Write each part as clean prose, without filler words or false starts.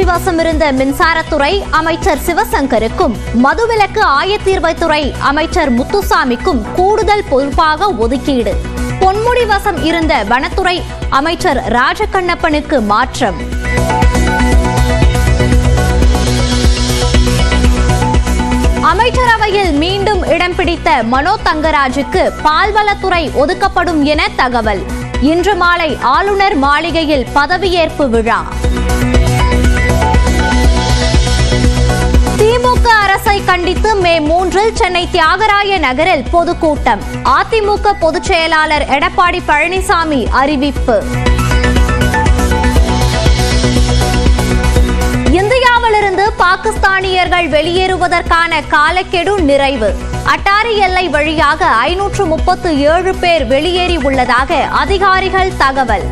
ஆட்சி வசம் இருந்த மின்சாரத்துறை அமைச்சர் சிவசங்கருக்கும் மதுவிலக்கு ஆயத்தீர்வைத்துறை அமைச்சர் முத்துசாமிக்கும் கூடுதல் பொறுப்பாக ஒதுக்கீடு. பொன்முடி வசம் இருந்த வனத்துறை அமைச்சர் ராஜகண்ணப்பனுக்கு மாற்றம். அமைச்சரவையில் மீண்டும் இடம் பிடித்த மனோ தங்கராஜுக்கு பால்வளத்துறை ஒதுக்கப்படும் என தகவல். இன்று மாலை ஆளுநர் மாளிகையில் பதவியேற்பு விழா. திமுக அரசை கண்டித்து மே 3 சென்னை தியாகராய நகரில் பொதுக்கூட்டம். அதிமுக பொதுச் செயலாளர் எடப்பாடி பழனிசாமி அறிவிப்பு. இந்தியாவிலிருந்து பாகிஸ்தானியர்கள் வெளியேறுவதற்கான காலக்கெடு நிறைவு. அட்டாரி எல்லை வழியாக 537 பேர் வெளியேறி உள்ளதாக அதிகாரிகள் தகவல்.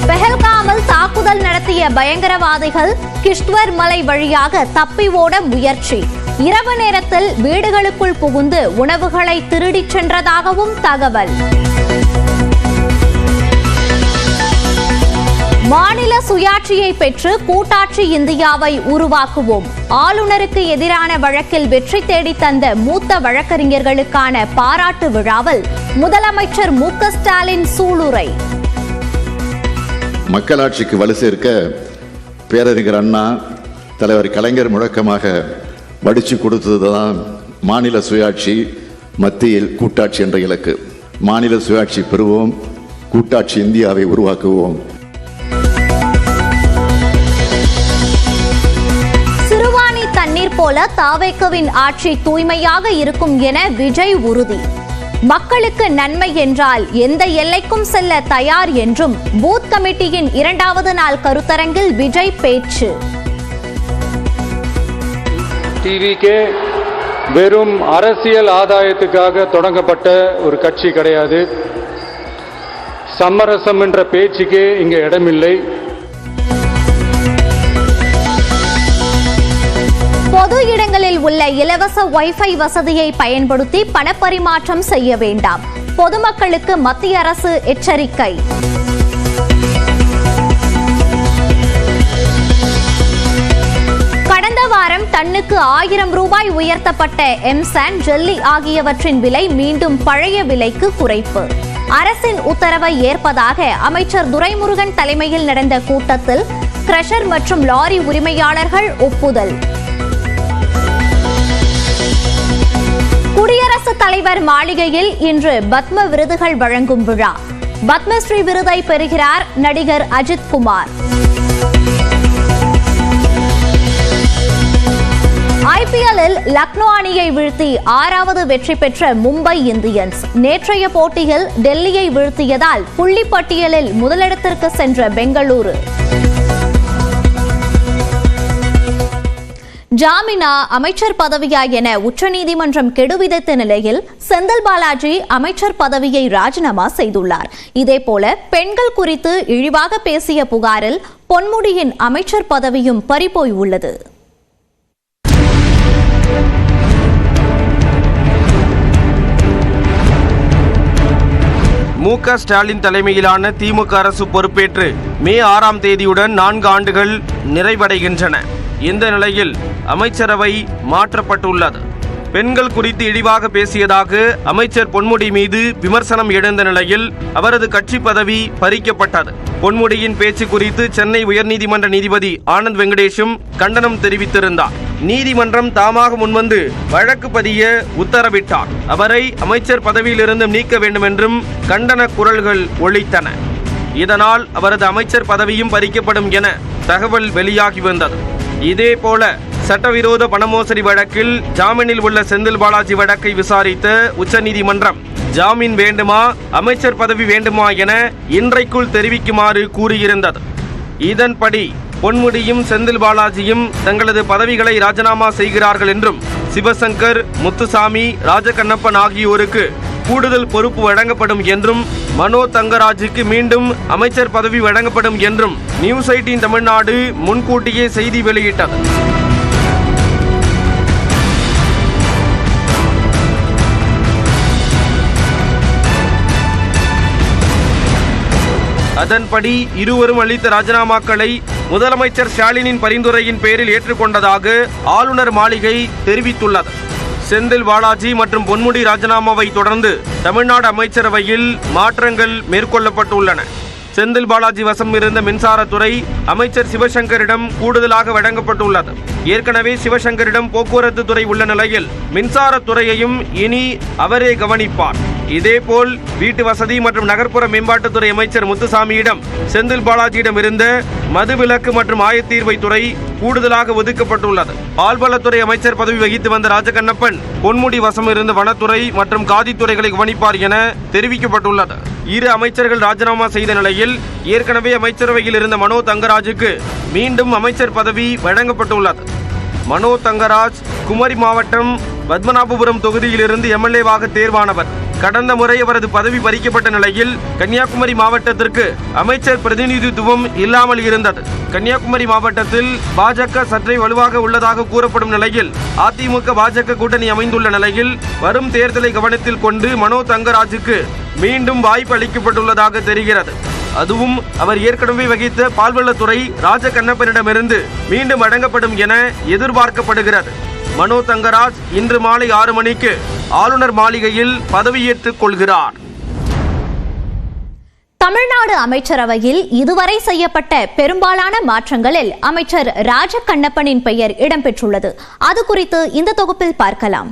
பெஹல்காமில் தாக்குதல் நடத்திய பயங்கரவாதிகள் கிஷ்த்வர் மலை வழியாக தப்பி ஓட முயற்சி. இரவு நேரத்தில் வீடுகளுக்குள் புகுந்து உணவுகளை திருடிச் சென்றதாகவும் தகவல். மாநில சுயாட்சியை பெற்று கூட்டாட்சி இந்தியாவை உருவாக்குவோம். ஆளுநருக்கு எதிரான வழக்கில் வெற்றி தேடி தந்த மூத்த வழக்கறிஞர்களுக்கான பாராட்டு விழாவில் முதலமைச்சர் மு.க. ஸ்டாலின் சூளுரை. மக்களாட்சிக்கு வலு சேர்க்க பேரறிஞர் அண்ணா, தலைவர் கலைஞர் முழக்கமாக வடிச்சு கொடுத்ததுதான் மாநில சுயாட்சி, மத்தியில் கூட்டாட்சி என்ற இலக்கு. மாநில சுயாட்சி பெறுவோம், கூட்டாட்சி இந்தியாவை உருவாக்குவோம். தண்ணீர் போல தாவேகவின் ஆட்சி தூய்மையாக இருக்கும் என விஜய் உறுதி. மக்களுக்கு நன்மை என்றால் எந்த எல்லைக்கும் செல்ல தயார் என்றும் பூத் கமிட்டியின் 2வது நாள் கருத்தரங்கில் விஜய் பேச்சு. டிவிகே வெறும் அரசியல் ஆதாயத்துக்காக தொடங்கப்பட்ட ஒரு கட்சி கிடையாது. சமரசம் என்ற பேச்சுக்கே இங்கே இடமில்லை. பொது இடங்களில் உள்ள இலவச வைஃபை வசதியை பயன்படுத்தி பணப்பரிமாற்றம் செய்ய வேண்டாம். பொதுமக்களுக்கு மத்திய அரசு எச்சரிக்கை. கடந்த வாரம் டன்னுக்கு 1000 ரூபாய் உயர்த்தப்பட்ட எம்சாண்ட், ஜெல்லி ஆகியவற்றின் விலை மீண்டும் பழைய விலைக்கு குறைப்பு. அரசின் உத்தரவை ஏற்பதாக அமைச்சர் துரைமுருகன் தலைமையில் நடந்த கூட்டத்தில் கிரஷர் மற்றும் லாரி உரிமையாளர்கள் ஒப்புதல். குடியரசுத் தலைவர் மாளிகையில் இன்று பத்ம விருதுகள் வழங்கும் விழா. பத்மஸ்ரீ விருதை பெறுகிறார் நடிகர் அஜித் குமார். ஐபிஎல்லில் லக்னோ அணியை வீழ்த்தி 6வது வெற்றி பெற்ற மும்பை இந்தியன்ஸ் நேற்றைய போட்டியில் டெல்லியை வீழ்த்தியதால் புள்ளிப்பட்டியலில் முதலிடத்திற்கு சென்ற பெங்களூரு. ஜாமீனா அமைச்சர் பதவியா என உச்சநீதிமன்றம் கெடு விதித்த நிலையில் செந்தில் பாலாஜி அமைச்சர் பதவியை ராஜினாமா செய்துள்ளார். இதேபோல பெண்கள் குறித்து இழிவாக பேசிய புகாரில் பொன்முடியின் அமைச்சர் பதவியும் பறிபோய் உள்ளது. மு.க. ஸ்டாலின் தலைமையிலான திமுக அரசு பொறுப்பேற்று மே 6ஆம் தேதியுடன் 4 ஆண்டுகள் நிறைவடைகின்றன. இந்த நிலையில் அமைச்சரவை மாற்றப்பட்டுள்ளது. பெண்கள் குறித்து இழிவாக பேசியதாக அமைச்சர் பொன்முடி மீது விமர்சனம் எழுந்த நிலையில் அவரது கட்சி பதவி பறிக்கப்பட்டது. பொன்முடியின் பேச்சு குறித்து சென்னை உயர்நீதிமன்ற நீதிபதி ஆனந்த் வெங்கடேஷும் கண்டனம் தெரிவித்திருந்தார். நீதிமன்றம் தாமாக முன்வந்து வழக்கு பதிய உத்தரவிட்டார். அவரை அமைச்சர் பதவியிலிருந்து நீக்க வேண்டும் என்றும் கண்டன குரல்கள் ஒலித்தன. இதனால் அவரது அமைச்சர் பதவியும் பறிக்கப்படும் என தகவல் வெளியாகி வந்தது. இதேபோல சட்டவிரோத பணமோசடி வழக்கில் ஜாமீனில் உள்ள செந்தில் பாலாஜி வழக்கை விசாரித்த உச்சநீதிமன்றம் ஜாமீன் வேண்டுமா, அமைச்சர் பதவி வேண்டுமா என இன்றைக்குள் தெரிவிக்குமாறு கூறியிருந்தது. இதன்படி பொன்முடியும் செந்தில் பாலாஜியும் தங்களது பதவிகளை ராஜினாமா செய்கிறார்கள் என்றும் சிவசங்கர், முத்துசாமி, ராஜகண்ணப்பன் ஆகியோருக்கு கூடுதல் பொறுப்பு வழங்கப்படும் என்றும் மனோ தங்கராஜுக்கு மீண்டும் அமைச்சர் பதவி வழங்கப்படும் என்றும் நியூஸ் 18 தமிழ்நாடு முன்கூட்டியே செய்தி வெளியிட்டது. அதன்படி இருவரும் அளித்த ராஜினாமாக்களை முதலமைச்சர் ஸ்டாலினின் பரிந்துரையின் பேரில் ஏற்றுக்கொண்டதாக ஆளுநர் மாளிகை தெரிவித்துள்ளது. செந்தில் பாலாஜி மற்றும் பொன்முடி ராஜினாமாவை தொடர்ந்து தமிழ்நாடு அமைச்சரவையில் மாற்றங்கள் மேற்கொள்ளப்பட்டுள்ளன. செந்தில் பாலாஜி வசம் இருந்த மின்சாரத்துறை அமைச்சர் சிவசங்கரிடம் கூடுதலாக வழங்கப்பட்டுள்ளது. ஏற்கனவே சிவசங்கரிடம் போக்குவரத்து துறை உள்ள நிலையில் மின்சாரத்துறையையும் இனி அவரே கவனிப்பார். இதேபோல் வீட்டு வசதி மற்றும் நகர்ப்புற மேம்பாட்டுத்துறை அமைச்சர் முத்துசாமியிடம் செந்தில் பாலாஜியிடம் இருந்த மதுவிலக்கு மற்றும் ஆயத்தீர்வை துறை கூடுதலாக ஒதுக்கப்பட்டுள்ளது. பால்வளத்துறை அமைச்சர் பதவி வகித்து வந்த ராஜகண்ணப்பன் பொன்முடி வசம் இருந்த வனத்துறை மற்றும் காதித்துறைகளை கவனிப்பார் என தெரிவிக்கப்பட்டுள்ளது. இரு அமைச்சர்கள் ராஜினாமா செய்த நிலையில் ஏற்கனவே அமைச்சரவையில் இருந்த மனோ தங்கராஜுக்கு மீண்டும் அமைச்சர் பதவி வழங்கப்பட்டுள்ளது. மனோ தங்கராஜ் குமரி மாவட்டம் பத்மநாபபுரம் தொகுதியிலிருந்து எம்எல்ஏவாக தேர்வானவர். கடந்த முறை அவரது பதவி பறிக்கப்பட்ட நிலையில் கன்னியாகுமரி மாவட்டத்திற்கு அமைச்சர் பிரதிநிதித்துவம் இல்லாமல் இருந்தது. கன்னியாகுமரி மாவட்டத்தில் பாஜக சற்றே வலுவாக உள்ளதாக கூறப்படும் நிலையில் அதிமுக பாஜக கூட்டணி அமைந்துள்ள நிலையில் வரும் தேர்தலை கவனத்தில் கொண்டு மனோ தங்கராஜுக்கு மீண்டும் வாய்ப்பு அளிக்கப்பட்டுள்ளதாக தெரிகிறது. அதுவும் அவர் ஏற்கனவே வகித்த பால்வளத்துறை ராஜகண்ணப்பனிடமிருந்து மீண்டும் வழங்கப்படும் என எதிர்பார்க்கப்படுகிறது. மனோ தங்கராஜ் இன்று மாலை 6 மணிக்கு ஆளுநர் மாளிகையில் பதவியேற்றுக் கொள்கிறார். தமிழ்நாடு அமைச்சரவையில் இதுவரை செய்யப்பட்ட பெரும்பாலான மாற்றங்களில் அமைச்சர் ராஜகண்ணப்பனின் பெயர் இடம்பெற்றுள்ளது. அது குறித்து இந்த தொகுப்பில் பார்க்கலாம்.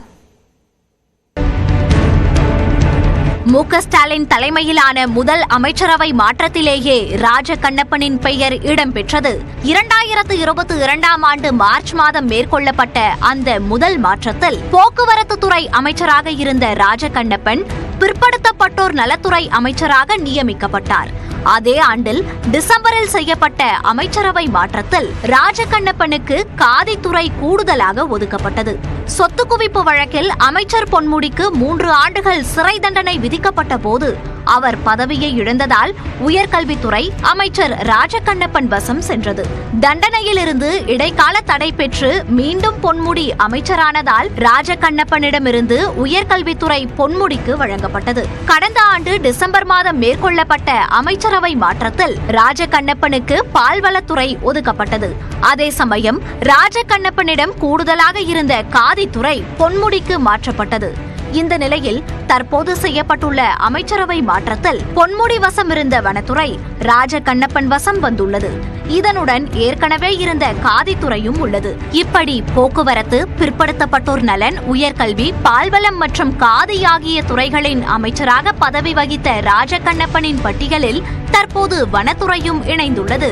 மு.க. ஸ்டாலின் தலைமையிலான முதல் அமைச்சரவை மாற்றத்திலேயே ராஜகண்ணப்பனின் பெயர் இடம்பெற்றது. 2022ஆம் ஆண்டு மார்ச் மாதம் மேற்கொள்ளப்பட்ட அந்த முதல் மாற்றத்தில் போக்குவரத்து துறை அமைச்சராக இருந்த ராஜகண்ணப்பன் பிற்படுத்தப்பட்டோர் நலத்துறை அமைச்சராக நியமிக்கப்பட்டார். அதே ஆண்டில் டிசம்பரில் செய்யப்பட்ட அமைச்சரவை மாற்றத்தில் ராஜகண்ணப்பனுக்கு காதித்துறை கூடுதலாக ஒதுக்கப்பட்டது. சொத்து குவிப்பு வழக்கில் அமைச்சர் பொன்முடிக்கு 3 ஆண்டுகள் சிறை தண்டனை விதிக்கப்பட்ட போது அவர் பதவியை இழந்ததால் உயர்கல்வித்துறை அமைச்சர் ராஜகண்ணப்பன் வசம் சென்றது. தண்டனையிலிருந்து இடைக்கால தடை பெற்று மீண்டும் பொன்முடி அமைச்சரானதால் ராஜகண்ணப்பனிடமிருந்து உயர்கல்வித்துறை பொன்முடிக்கு வழங்கப்பட்டது. கடந்த ஆண்டு டிசம்பர் மாதம் மேற்கொள்ளப்பட்ட அமைச்சரவை மாற்றத்தில் ராஜகண்ணப்பனுக்கு பால்வளத்துறை ஒதுக்கப்பட்டது. அதே சமயம் ராஜகண்ணப்பனிடம் கூடுதலாக இருந்த காதித்துறை பொன்முடிக்கு மாற்றப்பட்டது. இந்த நிலையில் தற்போது செய்யப்பட்டுள்ள அமைச்சரவை மாற்றத்தில் பொன்முடி வசம் இருந்த வனத்துறை ராஜகண்ணப்பன் வசம் வந்துள்ளது. இதனுடன் ஏற்கனவே இருந்த காதித்துறையும் உள்ளது. இப்படி போக்குவரத்து, பிற்படுத்தப்பட்டோர் நலன், உயர்கல்வி, பால்வளம் மற்றும் காதி ஆகிய துறைகளின் அமைச்சராக பதவி வகித்த ராஜகண்ணப்பனின் பட்டியலில் தற்போது வனத்துறையும் இணைந்துள்ளது.